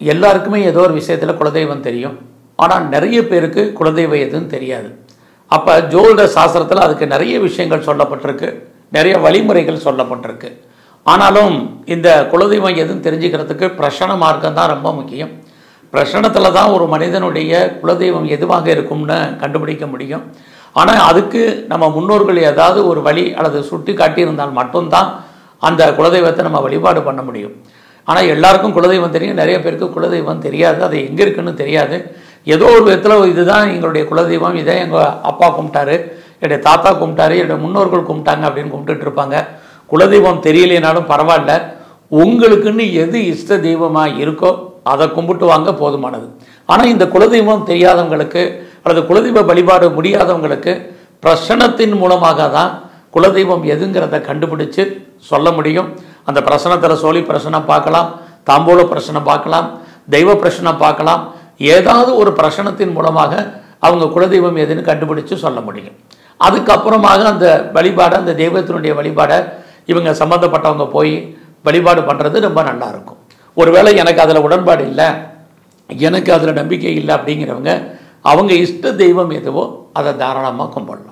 எல்லாருக்குமே ஏதோ ஒரு விஷயத்தில் குலதெய்வம் தெரியும். ஆனால் நிறைய பேருக்கு குலதெய்வம் எதுன்னு தெரியாது. அப்போ ஜோதிட சாஸ்திரத்தில் அதுக்கு நிறைய விஷயங்கள் சொல்லப்பட்டிருக்கு, நிறைய வழிமுறைகள் சொல்லப்பட்டிருக்கு. ஆனாலும் இந்த குலதெய்வம் எதுன்னு தெரிஞ்சுக்கிறதுக்கு பிரசன மார்க்கம் தான் ரொம்ப முக்கியம். பிரசனத்தில் தான் ஒரு மனிதனுடைய குலதெய்வம் எதுவாக இருக்கும்னு கண்டுபிடிக்க முடியும். ஆனால் அதுக்கு நம்ம முன்னோர்கள் ஏதாவது ஒரு வழி அல்லது சுட்டி காட்டியிருந்தால் மட்டும்தான் அந்த குலதெய்வத்தை நம்ம வழிபாடு பண்ண முடியும். ஆனால் எல்லாருக்கும் குலதெய்வம் தெரியும், நிறைய பேருக்கு குலதெய்வம் தெரியாது, அது எங்கே இருக்குன்னு தெரியாது. ஏதோ ஒரு விதத்தில் இதுதான் எங்களுடைய குலதெய்வம், இதை எங்கள் அப்பா கும்பிட்டாரு, என்னுடைய தாத்தா கும்பிட்டாரு, என்னுடைய முன்னோர்கள் கும்பிட்டாங்க அப்படின்னு கும்பிட்டுட்டு இருப்பாங்க. குலதெய்வம் தெரியலைனாலும் பரவாயில்ல, உங்களுக்குன்னு எது இஷ்ட தெய்வமாக இருக்கோ அதை கும்பிட்டு வாங்க போதுமானது. ஆனால் இந்த குலதெய்வம் தெரியாதவங்களுக்கு அல்லது குலதெய்வ வழிபாடு முடியாதவங்களுக்கு பிரசனத்தின் மூலமாக தான் குலதெய்வம் எதுங்கிறத கண்டுபிடிச்சு சொல்ல முடியும். அந்த பிரசனத்தில் சோழி பிரசனம் பார்க்கலாம், தாம்பூல பிரசனம் பார்க்கலாம், தெய்வ பிரசனம் பார்க்கலாம். ஏதாவது ஒரு பிரசனத்தின் மூலமாக அவங்க குலதெய்வம் எதுன்னு கண்டுபிடிச்சு சொல்ல முடியும். அதுக்கப்புறமாக அந்த வழிபாடை, அந்த தெய்வத்தினுடைய வழிபாடை இவங்க சம்மந்தப்பட்டவங்க போய் வழிபாடு பண்ணுறது ரொம்ப நல்லாயிருக்கும். ஒருவேளை எனக்கு அதில் உடன்பாடு இல்லை, எனக்கு அதில் நம்பிக்கை இல்லை அப்படிங்கிறவங்க அவங்க இஷ்ட தெய்வம் எதுவோ அதை தாராளமாக கும்பிடலாம்.